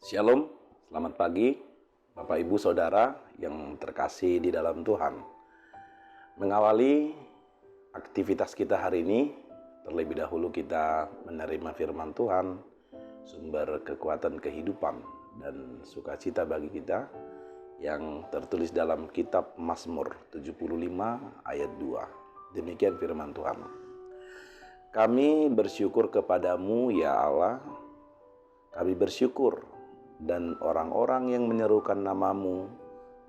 Shalom, selamat pagi Bapak Ibu Saudara yang terkasih di dalam Tuhan. Mengawali aktivitas kita hari ini, terlebih dahulu kita menerima firman Tuhan, sumber kekuatan kehidupan dan sukacita bagi kita, yang tertulis dalam kitab Mazmur 75 ayat 2. Demikian firman Tuhan. Kami bersyukur kepadamu ya Allah, kami bersyukur, dan orang-orang yang menyerukan namamu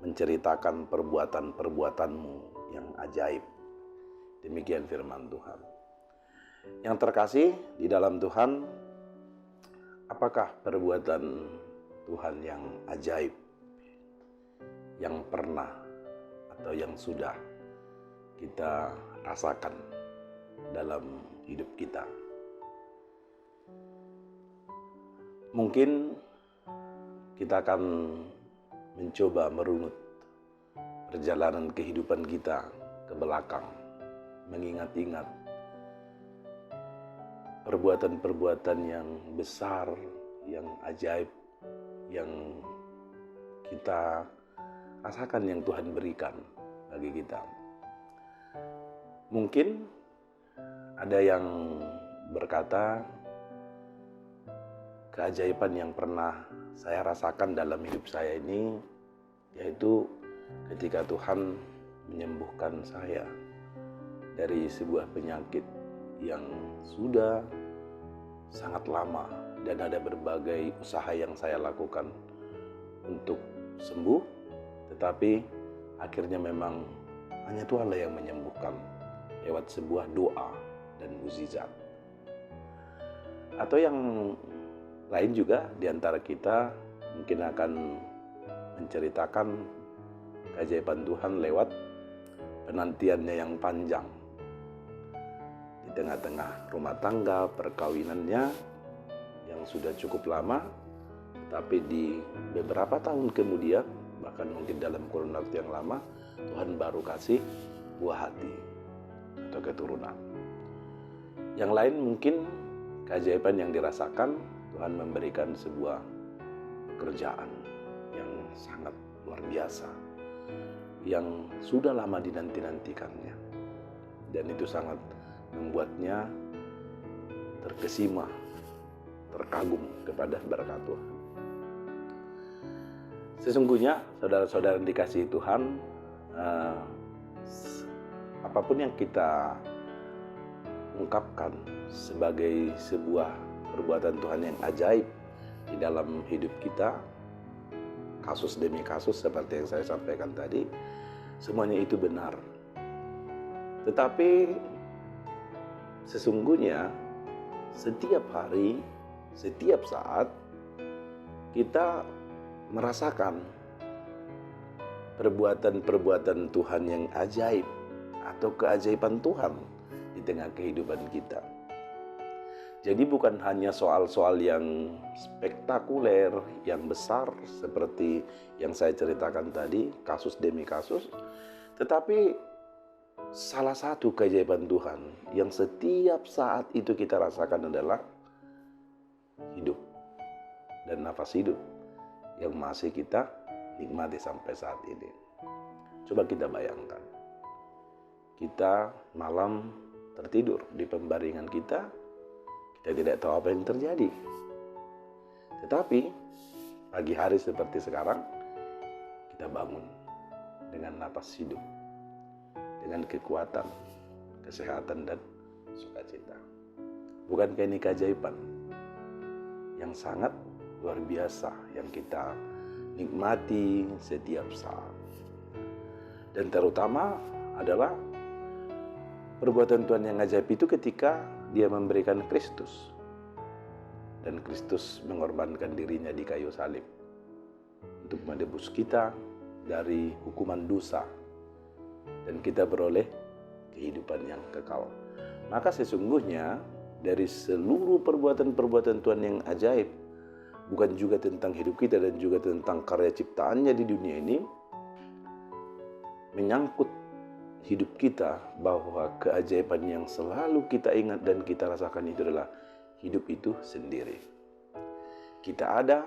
menceritakan perbuatan-perbuatanmu yang ajaib. Demikian firman Tuhan. Yang terkasih di dalam Tuhan, apakah perbuatan Tuhan yang ajaib yang pernah atau yang sudah kita rasakan dalam hidup kita? Mungkin kita akan mencoba merunut perjalanan kehidupan kita ke belakang, mengingat-ingat perbuatan-perbuatan yang besar, yang ajaib, yang kita rasakan, yang Tuhan berikan bagi kita. Mungkin ada yang berkata, keajaiban yang pernah saya rasakan dalam hidup saya ini yaitu ketika Tuhan menyembuhkan saya dari sebuah penyakit yang sudah sangat lama, dan ada berbagai usaha yang saya lakukan untuk sembuh, tetapi akhirnya memang hanya Tuhanlah yang menyembuhkan lewat sebuah doa dan mukjizat. Atau yang lain juga di antara kita mungkin akan menceritakan keajaiban Tuhan lewat penantiannya yang panjang. Di tengah-tengah rumah tangga, perkawinannya yang sudah cukup lama, tetapi di beberapa tahun kemudian, bahkan mungkin dalam kurun waktu yang lama, Tuhan baru kasih buah hati atau keturunan. Yang lain mungkin keajaiban yang dirasakan, Tuhan memberikan sebuah pekerjaan yang sangat luar biasa, yang sudah lama dinanti-nantikannya, dan itu sangat membuatnya terkesima, terkagum kepada berkat Tuhan. Sesungguhnya saudara-saudara dikasihi Tuhan, apapun yang kita ungkapkan sebagai sebuah perbuatan Tuhan yang ajaib di dalam hidup kita, kasus demi kasus seperti yang saya sampaikan tadi, semuanya itu benar. Tetapi sesungguhnya setiap hari, setiap saat kita merasakan perbuatan-perbuatan Tuhan yang ajaib atau keajaiban Tuhan di tengah kehidupan kita. Jadi bukan hanya soal-soal yang spektakuler, yang besar seperti yang saya ceritakan tadi, kasus demi kasus, tetapi salah satu keajaiban Tuhan yang setiap saat itu kita rasakan adalah hidup dan nafas hidup yang masih kita nikmati sampai saat ini. Coba kita bayangkan, kita malam tertidur di pembaringan kita tidak tahu apa yang terjadi. Tetapi pagi hari seperti sekarang, kita bangun dengan napas hidup, dengan kekuatan, kesehatan, dan sukacita. Bukankah ini keajaiban yang sangat luar biasa yang kita nikmati setiap saat? Dan terutama adalah perbuatan Tuhan yang ajaib itu ketika Dia memberikan Kristus, dan Kristus mengorbankan dirinya di kayu salib untuk menebus kita dari hukuman dosa, dan kita beroleh kehidupan yang kekal. Maka sesungguhnya dari seluruh perbuatan-perbuatan Tuhan yang ajaib, bukan juga tentang hidup kita dan juga tentang karya ciptaannya di dunia ini, menyangkut hidup kita, bahwa keajaiban yang selalu kita ingat dan kita rasakan itu adalah hidup itu sendiri. Kita ada,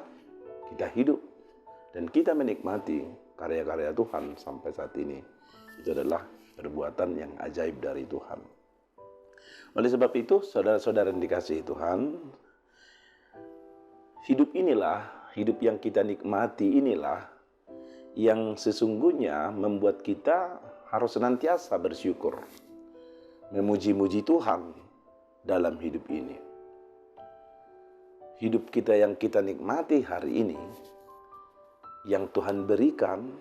kita hidup dan kita menikmati karya-karya Tuhan sampai saat ini, itu adalah perbuatan yang ajaib dari Tuhan. Oleh sebab itu, saudara-saudara yang dikasihi Tuhan, hidup yang kita nikmati inilah yang sesungguhnya membuat kita harus senantiasa bersyukur, memuji-muji Tuhan dalam hidup ini. Hidup kita yang kita nikmati hari ini, yang Tuhan berikan,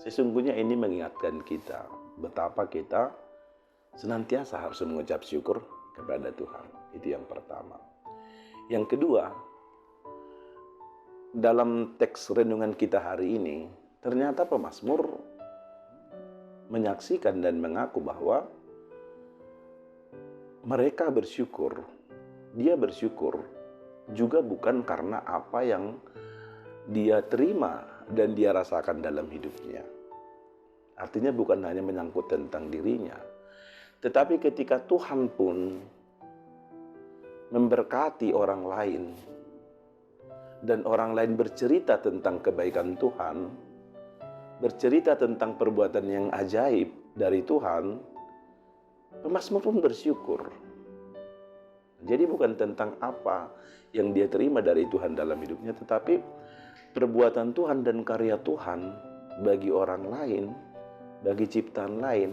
sesungguhnya ini mengingatkan kita betapa kita senantiasa harus mengucap syukur kepada Tuhan. Itu yang pertama. Yang kedua, dalam teks renungan kita hari ini, ternyata pemazmur menyaksikan dan mengaku bahwa mereka bersyukur. Dia bersyukur juga bukan karena apa yang dia terima dan dia rasakan dalam hidupnya. Artinya bukan hanya menyangkut tentang dirinya, tetapi ketika Tuhan pun memberkati orang lain dan orang lain bercerita tentang kebaikan Tuhan, bercerita tentang perbuatan yang ajaib dari Tuhan, pemazmur pun bersyukur. Jadi bukan tentang apa yang dia terima dari Tuhan dalam hidupnya, tetapi perbuatan Tuhan dan karya Tuhan bagi orang lain, bagi ciptaan lain,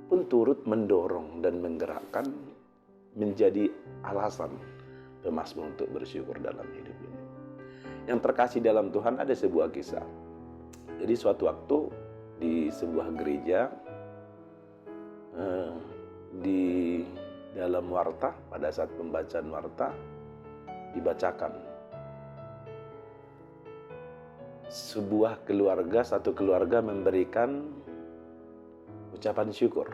pun turut mendorong dan menggerakkan menjadi alasan pemazmur untuk bersyukur dalam hidup ini. Yang terkasih dalam Tuhan, ada sebuah kisah. Jadi suatu waktu di sebuah gereja, di dalam warta, pada saat pembacaan warta, dibacakan satu keluarga memberikan ucapan syukur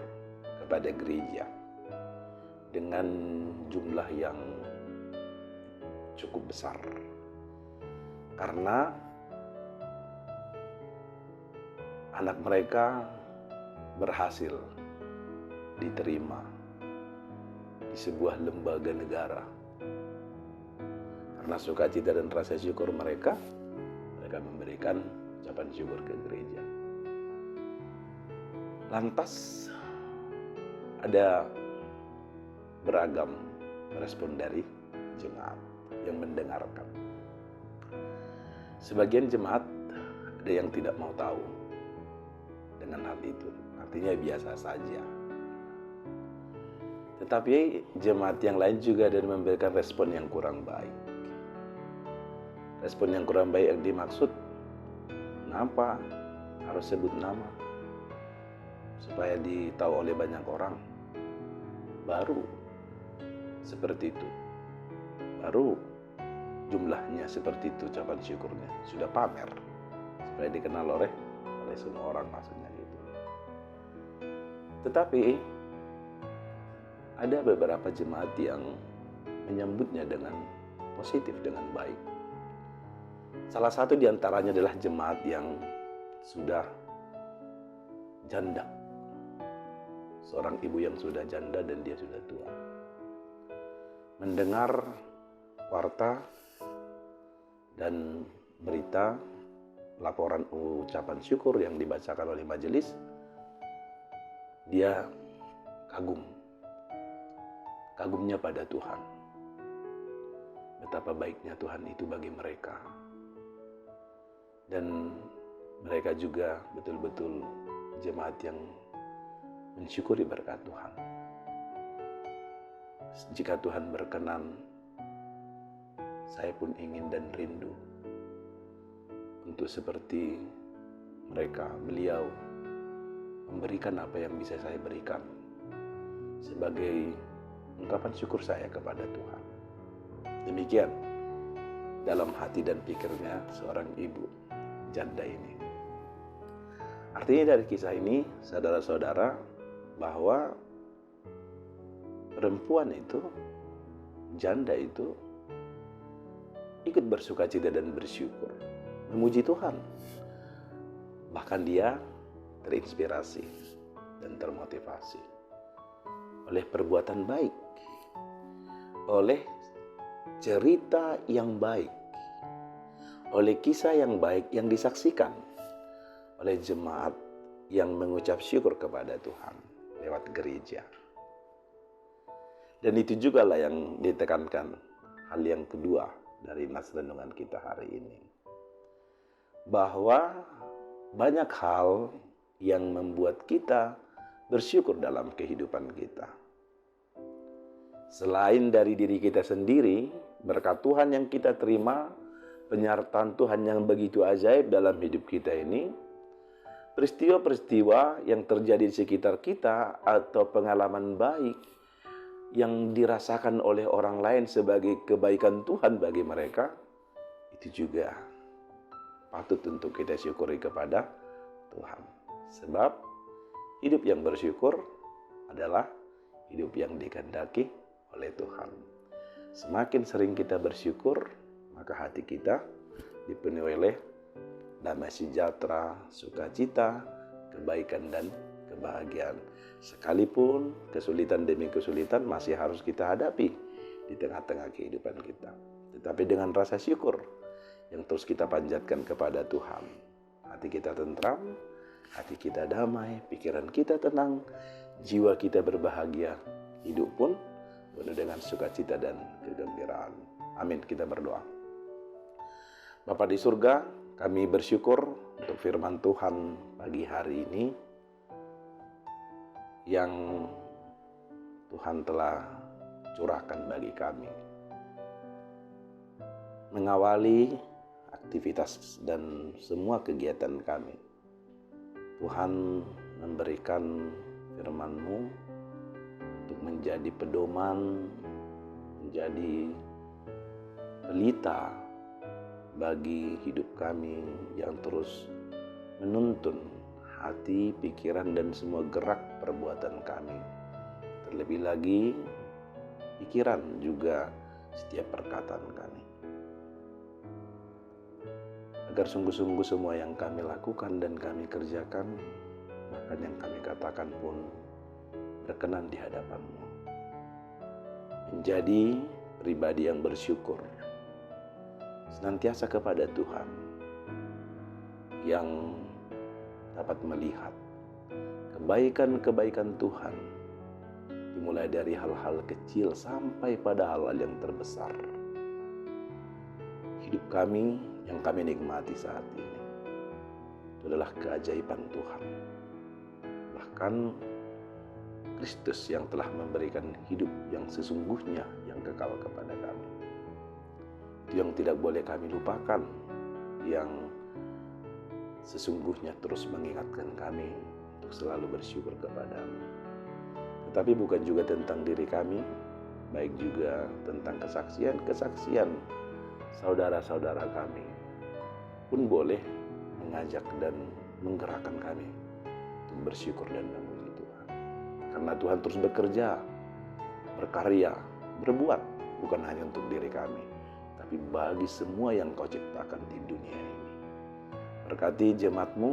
kepada gereja dengan jumlah yang cukup besar. Karena anak mereka berhasil diterima di sebuah lembaga negara. Karena sukacita dan rasa syukur mereka memberikan ucapan syukur ke gereja. Lantas ada beragam respon dari jemaat yang mendengarkan. Sebagian jemaat ada yang tidak mau tahu dengan hal itu, artinya biasa saja. Tetapi jemaat yang lain juga ada yang memberikan respon yang kurang baik. Respon yang kurang baik yang dimaksud, kenapa harus sebut nama? Supaya ditahu oleh banyak orang. Baru seperti itu. Baru jumlahnya seperti itu, ucapan syukurnya. Sudah pamer. Supaya dikenal oleh semua orang, maksudnya gitu. Tetapi ada beberapa jemaat yang menyambutnya dengan positif, dengan baik. Salah satu di antaranya adalah jemaat yang sudah janda. Seorang ibu yang sudah janda dan dia sudah tua. Mendengar warta dan berita, laporan ucapan syukur yang dibacakan oleh majelis, dia kagum. Kagumnya pada Tuhan. Betapa baiknya Tuhan itu bagi mereka. Dan mereka juga betul-betul jemaat yang mensyukuri berkat Tuhan. Jika Tuhan berkenan, saya pun ingin dan rindu untuk seperti mereka, beliau memberikan apa yang bisa saya berikan sebagai ungkapan syukur saya kepada Tuhan. Demikian dalam hati dan pikirnya seorang ibu janda ini. Artinya dari kisah ini, saudara-saudara, bahwa perempuan itu, janda itu, ikut bersukacita dan bersyukur, memuji Tuhan. Bahkan dia terinspirasi dan termotivasi oleh perbuatan baik, oleh cerita yang baik, oleh kisah yang baik yang disaksikan oleh jemaat yang mengucap syukur kepada Tuhan lewat gereja. Dan itu juga lah yang ditekankan hal yang kedua dari nas renungan kita hari ini. Bahwa banyak hal yang membuat kita bersyukur dalam kehidupan kita. Selain dari diri kita sendiri, berkat Tuhan yang kita terima, penyertaan Tuhan yang begitu ajaib dalam hidup kita ini, peristiwa-peristiwa yang terjadi di sekitar kita atau pengalaman baik yang dirasakan oleh orang lain sebagai kebaikan Tuhan bagi mereka, itu juga patut untuk kita syukuri kepada Tuhan. Sebab hidup yang bersyukur adalah hidup yang dikehendaki oleh Tuhan. Semakin sering kita bersyukur, maka hati kita dipenuhi oleh damai sejahtera, sukacita, kebaikan dan kebahagiaan. Sekalipun kesulitan demi kesulitan masih harus kita hadapi di tengah-tengah kehidupan kita. Tetapi dengan rasa syukur yang terus kita panjatkan kepada Tuhan, hati kita tentram, hati kita damai, pikiran kita tenang, jiwa kita berbahagia, hidup pun penuh dengan sukacita dan kegembiraan. Amin. Kita berdoa. Bapa di surga, kami bersyukur untuk firman Tuhan pagi hari ini yang Tuhan telah curahkan bagi kami. Mengawali aktivitas dan semua kegiatan kami, Tuhan memberikan firman-Mu untuk menjadi pedoman, menjadi pelita bagi hidup kami yang terus menuntun hati, pikiran, dan semua gerak perbuatan kami. Terlebih lagi, pikiran juga setiap perkataan kami. Agar sungguh-sungguh semua yang kami lakukan dan kami kerjakan, bahkan yang kami katakan pun berkenan di hadapan-Mu. Menjadi pribadi yang bersyukur, senantiasa kepada Tuhan, yang dapat melihat kebaikan-kebaikan Tuhan, dimulai dari hal-hal kecil sampai pada hal-hal yang terbesar. Hidup kami yang kami nikmati saat ini itu adalah keajaiban Tuhan. Bahkan Kristus yang telah memberikan hidup yang sesungguhnya yang kekal kepada kami. Itu yang tidak boleh kami lupakan, yang sesungguhnya terus mengingatkan kami untuk selalu bersyukur kepada-Mu. Tetapi bukan juga tentang diri kami, baik juga tentang kesaksian-kesaksian saudara-saudara kami pun boleh mengajak dan menggerakkan kami untuk bersyukur dan memuji Tuhan. Karena Tuhan terus bekerja, berkarya, berbuat, bukan hanya untuk diri kami, tapi bagi semua yang Kau ciptakan di dunia ini. Berkati jemaat-Mu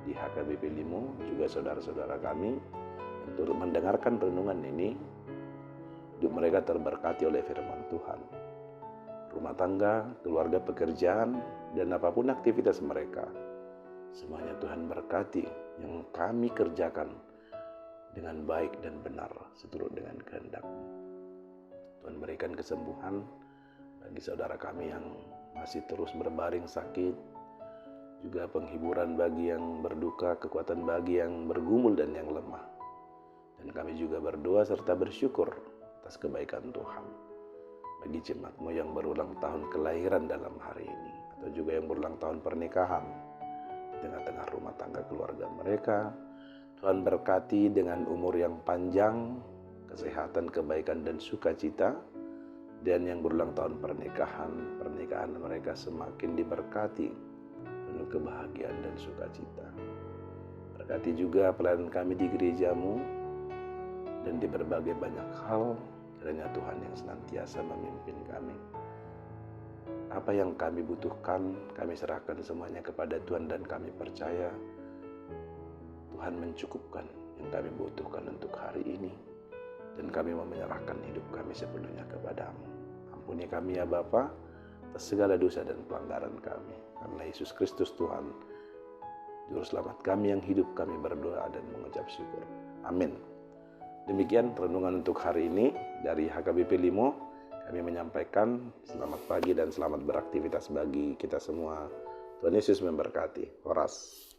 di HKBP Limo, juga saudara-saudara kami yang turut mendengarkan renungan ini, hidup mereka terberkati oleh firman Tuhan. Rumah tangga, keluarga, pekerjaan, dan apapun aktivitas mereka, semuanya Tuhan berkati yang kami kerjakan dengan baik dan benar seturut dengan kehendak-Mu. Tuhan berikan kesembuhan bagi saudara kami yang masih terus berbaring sakit, juga penghiburan bagi yang berduka, kekuatan bagi yang bergumul dan yang lemah. Dan kami juga berdoa serta bersyukur atas kebaikan Tuhan bagi jemaat-Mu yang berulang tahun kelahiran dalam hari ini, atau juga yang berulang tahun pernikahan di tengah-tengah rumah tangga keluarga mereka. Tuhan berkati dengan umur yang panjang, kesehatan, kebaikan, dan sukacita. Dan yang berulang tahun pernikahan mereka semakin diberkati, penuh kebahagiaan dan sukacita. Berkati juga pelayanan kami di gereja-Mu dan di berbagai banyak hal. Kiranya Tuhan yang senantiasa memimpin kami. Apa yang kami butuhkan, kami serahkan semuanya kepada Tuhan, dan kami percaya Tuhan mencukupkan yang kami butuhkan untuk hari ini. Dan kami mau menyerahkan hidup kami sepenuhnya kepada-Mu. Ampuni kami ya Bapa atas segala dosa dan pelanggaran kami. Karena Yesus Kristus Tuhan, Juru Selamat kami yang hidup, kami berdoa dan mengucap syukur. Amin. Demikian renungan untuk hari ini dari HKBP Limo. Kami menyampaikan selamat pagi dan selamat beraktivitas bagi kita semua. Tuhan Yesus memberkati. Horas.